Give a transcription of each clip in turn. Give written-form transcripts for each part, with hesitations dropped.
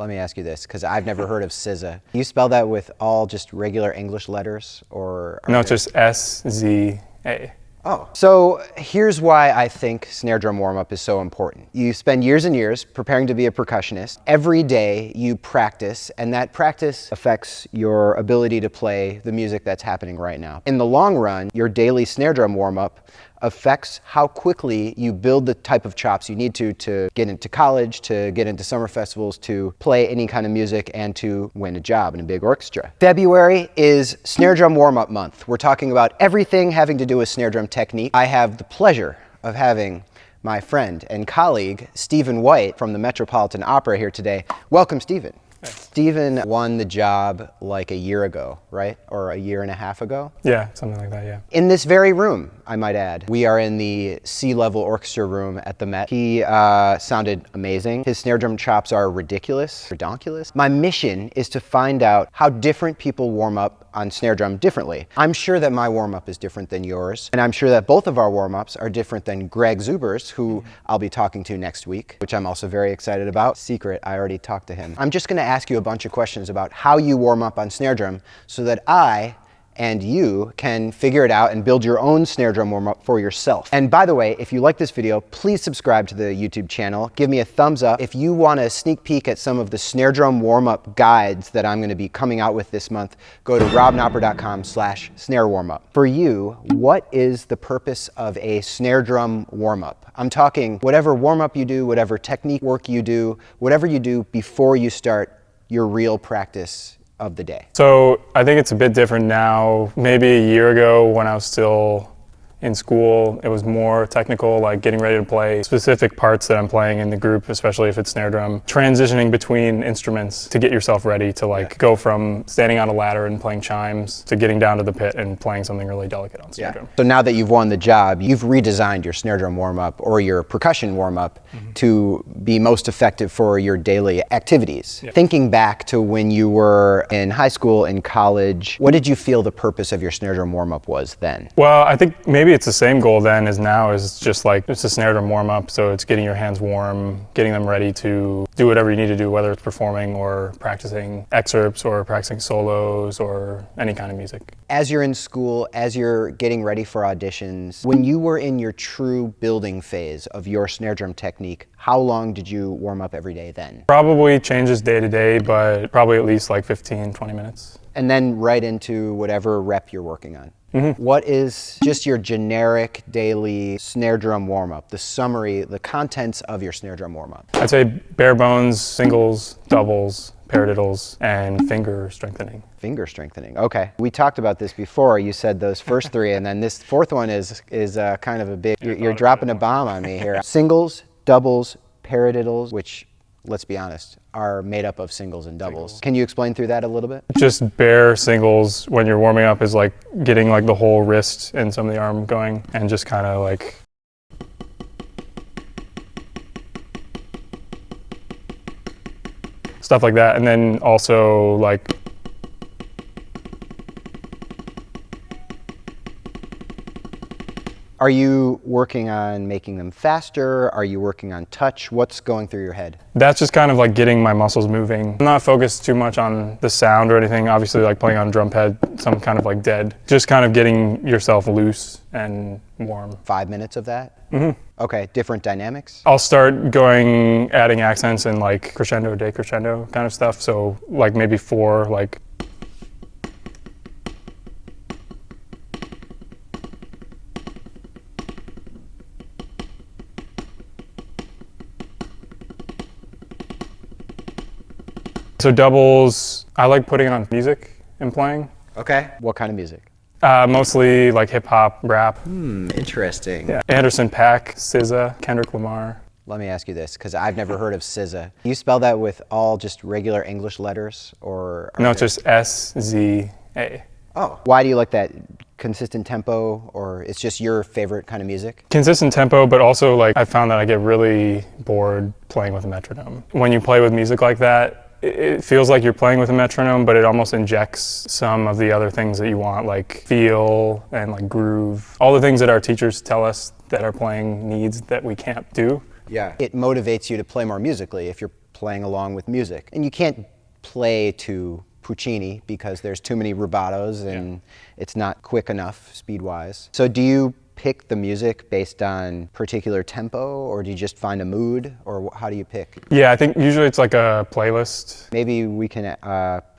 Let me ask you this, because I've never heard of SZA. You spell that with all just regular English letters, or? No, it's just S-Z-A. Oh. So here's why I think snare drum warm-up is so important. You spend years and years preparing to be a percussionist. Every day you practice, and that practice affects your ability to play the music that's happening right now. In the long run, your daily snare drum warm-up affects how quickly you build the type of chops you need to get into college, to get into summer festivals, to play any kind of music, and to win a job in a big orchestra. February is snare drum warm-up month. We're talking about everything having to do with snare drum technique. I have the pleasure of having my friend and colleague, Stephen White from the Metropolitan Opera here today. Welcome, Stephen. Stephen won the job like a year ago, right? Or a year and a half ago? Yeah, something like that, yeah. In this very room, I might add. We are in the C-level orchestra room at the Met. He sounded amazing. His snare drum chops are ridiculous, redonkulous. My mission is to find out how different people warm up on snare drum differently. I'm sure that my warm-up is different than yours, and I'm sure that both of our warm-ups are different than Greg Zuber's, who I'll be talking to next week, which I'm also very excited about. Secret, I already talked to him. I'm just gonna ask you a bunch of questions about how you warm up on snare drum so that I and you can figure it out and build your own snare drum warm-up for yourself. And by the way, if you like this video, please subscribe to the YouTube channel. Give me a thumbs up. If you want a sneak peek at some of the snare drum warm-up guides that I'm gonna be coming out with this month, go to robknopper.com/snare warmup. For you, what is the purpose of a snare drum warm-up? I'm talking whatever warm-up you do, whatever technique work you do, whatever you do before you start your real practice of the day. So I think it's a bit different now. Maybe a year ago when I was still in school, it was more technical, like getting ready to play specific parts that I'm playing in the group, especially if it's snare drum. Transitioning between instruments to get yourself ready to go from standing on a ladder and playing chimes to getting down to the pit and playing something really delicate on snare drum. So now that you've won the job, you've redesigned your snare drum warm-up or your percussion warm-up to be most effective for your daily activities. Thinking back to when you were in high school and college, what did you feel the purpose of your snare drum warm-up was then? Well, I think maybe it's the same goal then as now, is just like it's a snare drum warm up, so it's getting your hands warm, getting them ready to do whatever you need to do, whether it's performing or practicing excerpts or practicing solos or any kind of music. As you're in school, as you're getting ready for auditions, when you were in your true building phase of your snare drum technique, how long did you warm up every day then? Probably changes day to day, but probably at least like 15, 20 minutes. And then right into whatever rep you're working on. What is just your generic daily snare drum warm-up, the summary, the contents of your snare drum warm-up? I'd say bare bones, singles, doubles, paradiddles, and finger strengthening. Finger strengthening, okay. We talked about this before. You said those first three, and then this fourth one is kind of a big, you're dropping a bomb on me here. Singles, doubles, paradiddles, which, let's be honest, are made up of singles and doubles. Can you explain through that a little bit? Just bare singles when you're warming up is like getting like the whole wrist and some of the arm going, and just kind of like stuff like that. And then also like Are you working on making them faster? Are you working on touch? What's going through your head? That's just kind of like getting my muscles moving. I'm not focused too much on the sound or anything. Obviously, like playing on a drum pad, some kind of like dead. Just kind of getting yourself loose and warm. 5 minutes of that? Okay, different dynamics? I'll start adding accents and like crescendo, decrescendo kind of stuff. So like maybe 4, like. So doubles, I like putting on music and playing. Okay. What kind of music? Mostly like hip hop, rap. Interesting. Yeah. Anderson .Paak, SZA, Kendrick Lamar. Let me ask you this, because I've never heard of SZA. You spell that with all just regular English letters, or? No, it's just S-Z-A. Oh. Why do you like that? Consistent tempo, or it's just your favorite kind of music? Consistent tempo, but also like I found that I get really bored playing with a metronome. When you play with music like that, it feels like you're playing with a metronome, but it almost injects some of the other things that you want, like feel and like groove. All the things that our teachers tell us that our playing needs that we can't do. Yeah. It motivates you to play more musically if you're playing along with music. And you can't play to Puccini because there's too many rubatos and it's not quick enough speed-wise. So do you pick the music based on particular tempo, or do you just find a mood, or how do you pick? Yeah, I think usually it's like a playlist. Maybe we can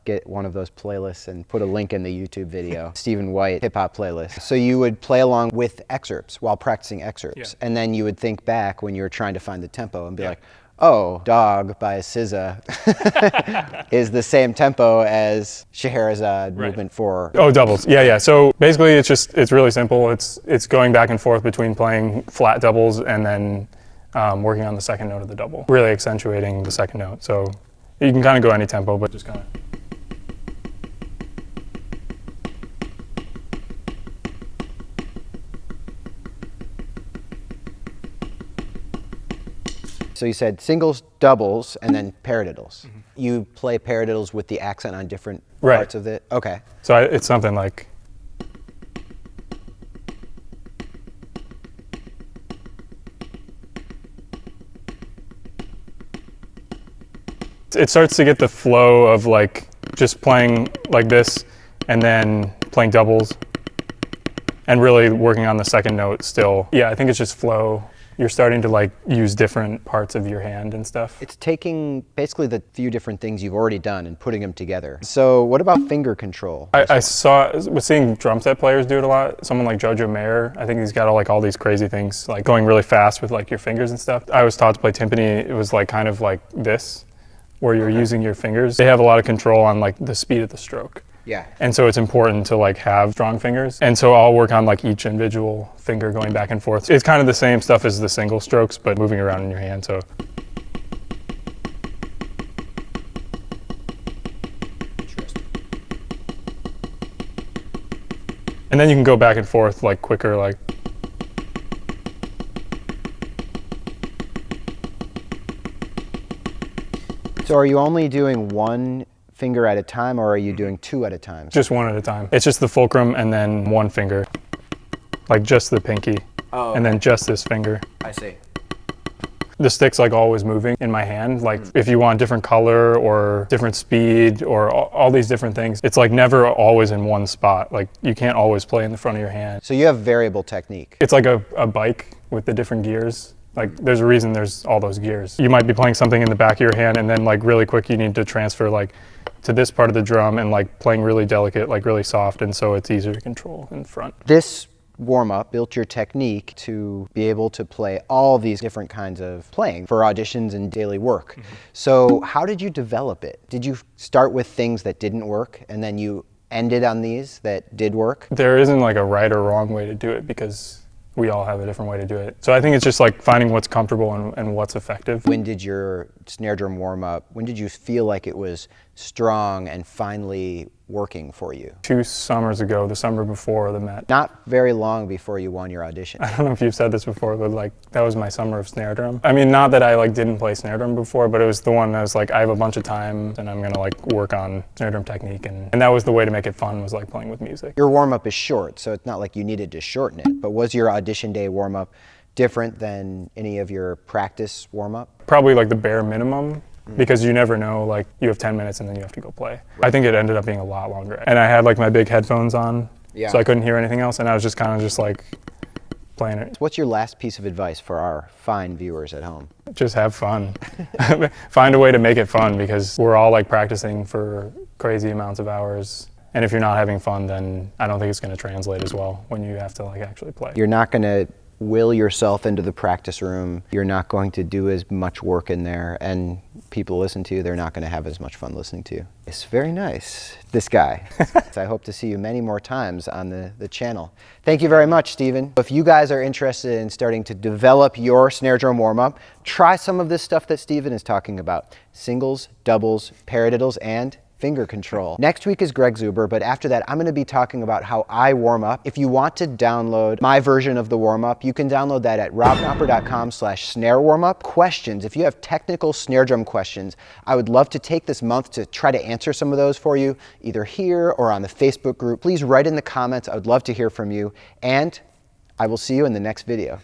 get one of those playlists and put a link in the YouTube video. Stephen White hip-hop playlist. So you would play along with excerpts while practicing excerpts, and then you would think back when you were trying to find the tempo and be like, oh, Dog by SZA is the same tempo as Scheherazade movement 4. Oh, doubles. Yeah. So basically it's really simple. It's going back and forth between playing flat doubles and then working on the second note of the double, really accentuating the second note. So you can kind of go any tempo, but just kind of. So you said singles, doubles, and then paradiddles. You play paradiddles with the accent on different parts of it? Okay. So it's something like. It starts to get the flow of like just playing like this and then playing doubles and really working on the second note still. Yeah, I think it's just flow. You're starting to like use different parts of your hand and stuff. It's taking basically the few different things you've already done and putting them together. So what about finger control? I was seeing drum set players do it a lot. Someone like Jojo Mayer, I think he's got all these crazy things, like going really fast with like your fingers and stuff. I was taught to play timpani. It was like kind of like this, where you're using your fingers. They have a lot of control on like the speed of the stroke. Yeah. And so it's important to like have strong fingers. And so I'll work on like each individual finger going back and forth. It's kind of the same stuff as the single strokes, but moving around in your hand. So. Interesting. And then you can go back and forth like quicker, like. So are you only doing one finger at a time, or are you doing two at a time? Just one at a time. It's just the fulcrum and then one finger, like just the pinky, and then just this finger. I see. The stick's like always moving in my hand. Like if you want different color or different speed or all these different things, it's like never always in one spot. Like you can't always play in the front of your hand. So you have variable technique. It's like a bike with the different gears. Like there's a reason there's all those gears. You might be playing something in the back of your hand and then like really quick you need to transfer like to this part of the drum and like playing really delicate, like really soft, and so it's easier to control in front. This warm-up built your technique to be able to play all these different kinds of playing for auditions and daily work. So how did you develop it? Did you start with things that didn't work and then you ended on these that did work? There isn't like a right or wrong way to do it because we all have a different way to do it. So I think it's just like finding what's comfortable and what's effective. When did your snare drum warm up? When did you feel like it was strong and finally working for you? 2 summers ago, the summer before the Met. Not very long before you won your audition. I don't know if you've said this before, but like that was my summer of snare drum. I mean, not that I like didn't play snare drum before, but it was the one that was like, I have a bunch of time and I'm gonna like work on snare drum technique, and that was the way to make it fun, was like playing with music. Your warm up is short, so it's not like you needed to shorten it, but was your audition day warm up different than any of your practice warm up? Probably like the bare minimum. Because you never know, like you have 10 minutes and then you have to go play. Right. I think it ended up being a lot longer. And I had like my big headphones on, so I couldn't hear anything else, and I was just kind of just like playing it. What's your last piece of advice for our fine viewers at home? Just have fun. Find a way to make it fun, because we're all like practicing for crazy amounts of hours. And if you're not having fun, then I don't think it's going to translate as well when you have to like actually play. You're not going to will yourself into the practice room. You're not going to do as much work in there, and people listen to you, they're not going to have as much fun listening to you. It's very nice, this guy. I hope to see you many more times on the channel. Thank you very much, Stephen. If you guys are interested in starting to develop your snare drum warm-up, try some of this stuff that Stephen is talking about. Singles, doubles, paradiddles, and finger control. Next week is Greg Zuber, but after that, I'm gonna be talking about how I warm up. If you want to download my version of the warm up, you can download that at robknopper.com/snare-warmup. Questions, if you have technical snare drum questions, I would love to take this month to try to answer some of those for you, either here or on the Facebook group. Please write in the comments. I would love to hear from you, and I will see you in the next video.